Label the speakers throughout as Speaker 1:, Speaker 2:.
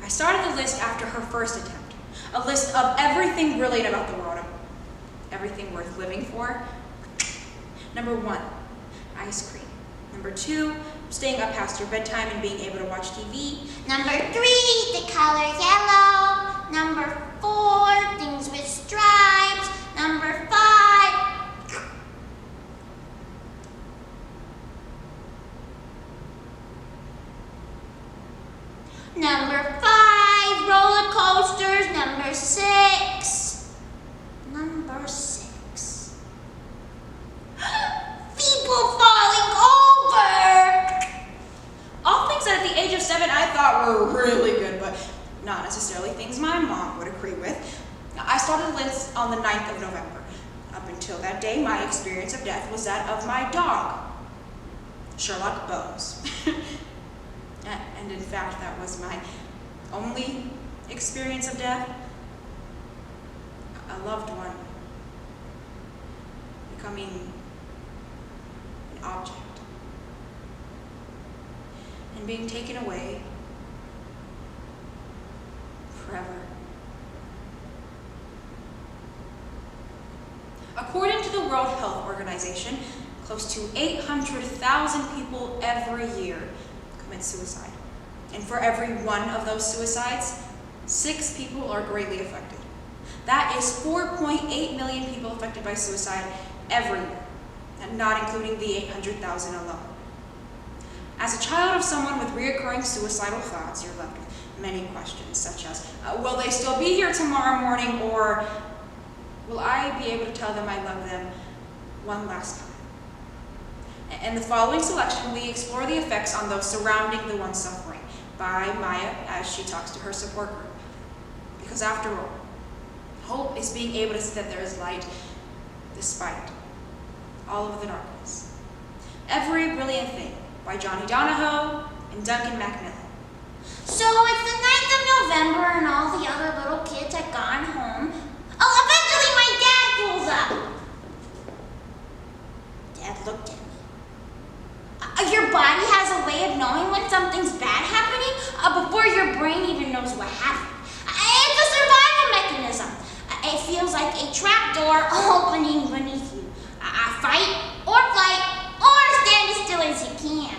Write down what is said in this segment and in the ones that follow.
Speaker 1: I started the list after her first attempt, a list of everything brilliant about the world, everything worth living for. Number 1, ice cream. Number 2, staying up past your bedtime and being able to watch TV.
Speaker 2: Number 3, the color yellow. Number 4, things with stripes. Number 5, roller coasters. Number 6, people falling over.
Speaker 1: All things that at the age of 7 I thought were really good, but not necessarily things my mom would agree with. I started the list on the 9th of November. Up until that day, my experience of death was that of my dog, Sherlock Bones. And in fact, that was my only experience of death. A loved one becoming an object and being taken away forever. According to the World Health Organization, close to 800,000 people every year commit suicide. And for every one of those suicides, 6 people are greatly affected. That is 4.8 million people affected by suicide every year, and not including the 800,000 alone. As a child of someone with reoccurring suicidal thoughts, you're left with many questions, such as, will they still be here tomorrow morning, or will I be able to tell them I love them one last time? In the following selection, we explore the effects on those surrounding the one suffering by Maya as she talks to her support group. Because after all, hope is being able to see that there is light despite all of the darkness. Every Brilliant Thing by Johnny Donahoe and Duncan Macmillan.
Speaker 2: So it's the 9th of November and all the other little kids had gone home. Oh, eventually my dad pulls up. Dad looked at me. Your body has a way of knowing when something's bad happening before your brain even knows what happened. It's a survival mechanism. It feels like a trapdoor opening beneath you. Fight or flight or stand as still as you can.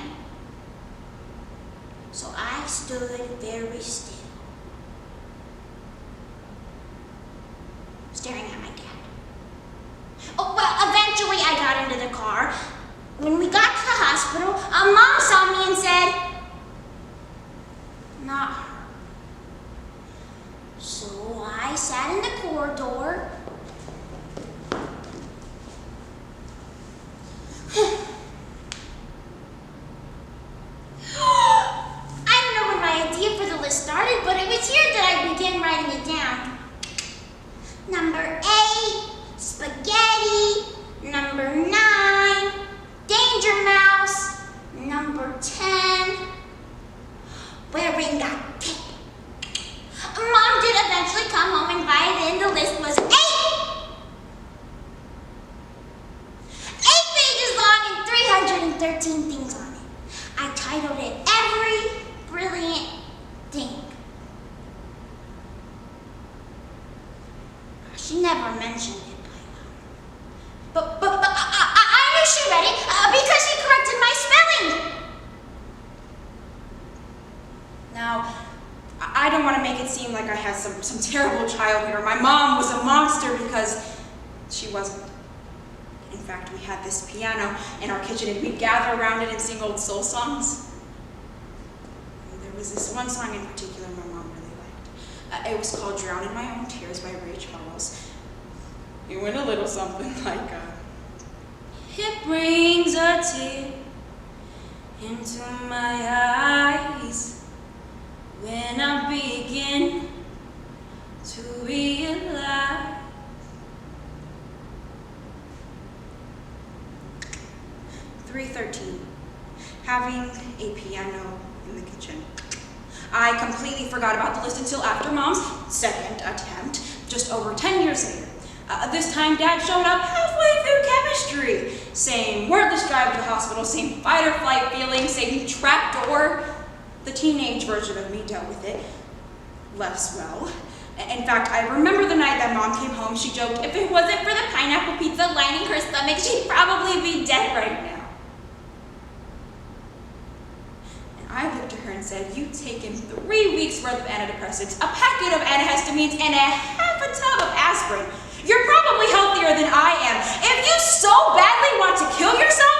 Speaker 2: So I stood very still, staring at my dad. Oh, well, eventually I got into the car. When we got to the hospital, Mom saw me and said, "Not her." So I sat in the corridor. I don't know when my idea for the list started, but it was here that I began writing it down. Number 8, spaghetti. Number 9, Danger Mouse. Number 10, wearing a cape. Mom did eventually come home and by then the list was 8. 8 pages long and 313 things on it. I titled it Every Brilliant Thing. She never mentioned it by now. But I knew she read it because she corrected my spelling.
Speaker 1: Now, I don't want to make it seem like I had some terrible childhood or my mom was a monster, because she wasn't. In fact, we had this piano in our kitchen and we'd gather around it and sing old soul songs. And there was this one song in particular my mom really liked. It was called Drown in My Own Tears by Ray Charles. It went a little something like, it brings a tear into my eyes when I begin to realize 313, having a piano in the kitchen. I completely forgot about the list until after Mom's second attempt, just over 10 years later. This time, Dad showed up halfway through chemistry. Same wordless drive to the hospital, same fight or flight feeling, same trapdoor. The teenage version of me dealt with it. less well. In fact, I remember the night that Mom came home, she joked, if it wasn't for the pineapple pizza lining her stomach, she'd probably be dead right now. And I looked at her and said, you've taken 3 weeks worth of antidepressants, a packet of antihistamines, and a half a tub of aspirin. You're probably healthier than I am. If you so badly want to kill yourself,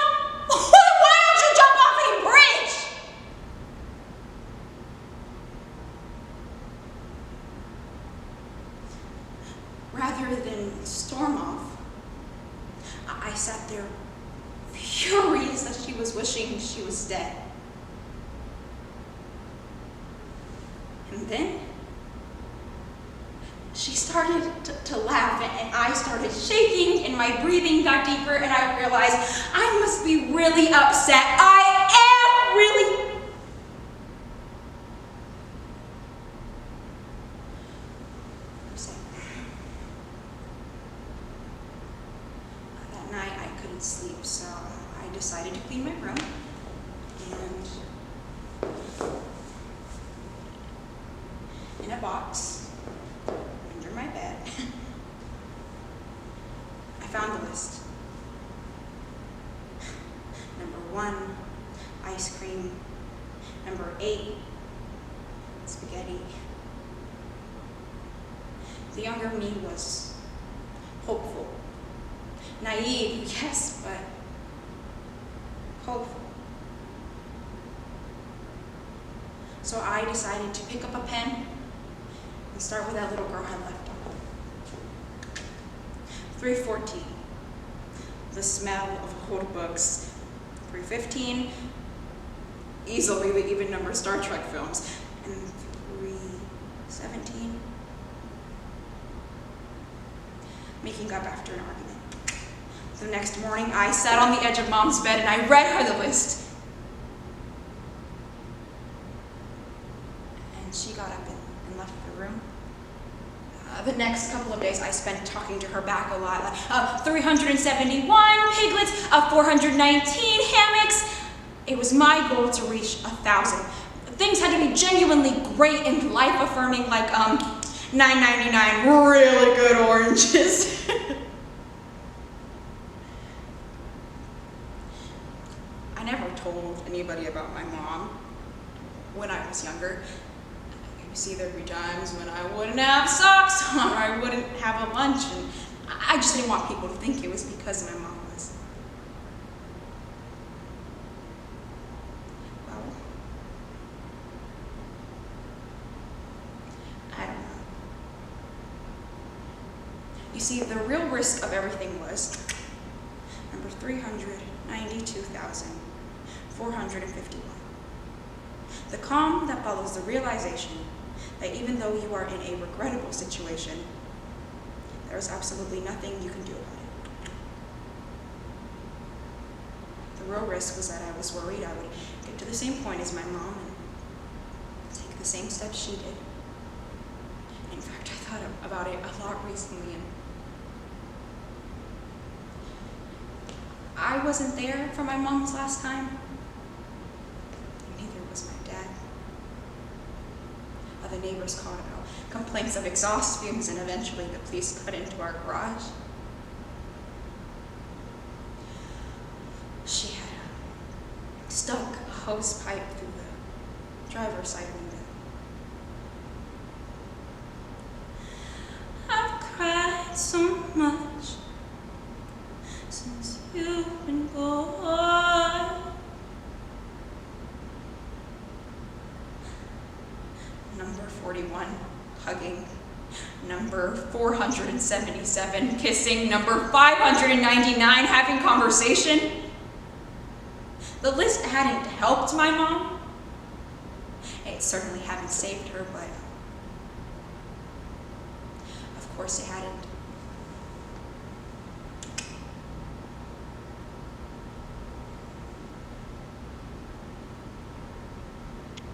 Speaker 1: why don't you jump off a bridge? Rather than storm off, I sat there furious that she was wishing she was dead. And then she started to laugh, and I started shaking, and my breathing got deeper, and I realized I must be really upset. I am really upset. That night I couldn't sleep, so I decided to clean my room, and in a box under my bed, I found the list. Number 1, ice cream. Number 8, spaghetti. The younger me was hopeful. Naive, yes, but hopeful. So I decided to pick up a pen and start where that little girl had left off. 3:14, the smell of old books. 3:15, easily the even number Star Trek films. And 3:17, making up after an argument. The next morning, I sat on the edge of Mom's bed and I read her the list. And she got up and left the room. The next couple of days I spent talking to her back a lot. 371 piglets, 419 hammocks. It was my goal to reach 1,000. Things had to be genuinely great and life-affirming, like $9.99 really good oranges. I never told anybody about my mom when I was younger. See, there'd be times when I wouldn't have socks on or I wouldn't have a lunch, and I just didn't want people to think it was because my mom was. Well, I don't know. You see, the real risk of everything was number 392,451. The calm that follows the realization that even though you are in a regrettable situation, there is absolutely nothing you can do about it. The real risk was that I was worried I would get to the same point as my mom and take the same steps she did. In fact, I thought about it a lot recently, and I wasn't there for my mom's last time. Neither was my dad. The neighbors called about complaints of exhaust fumes, and eventually the police cut into our garage. She had stuck a hose pipe through the driver's side window. I've cried so much since you've been gone. Number 41, hugging. Number 477, kissing. Number 599, having conversation. The list hadn't helped my mom. It certainly hadn't saved her, but of course it hadn't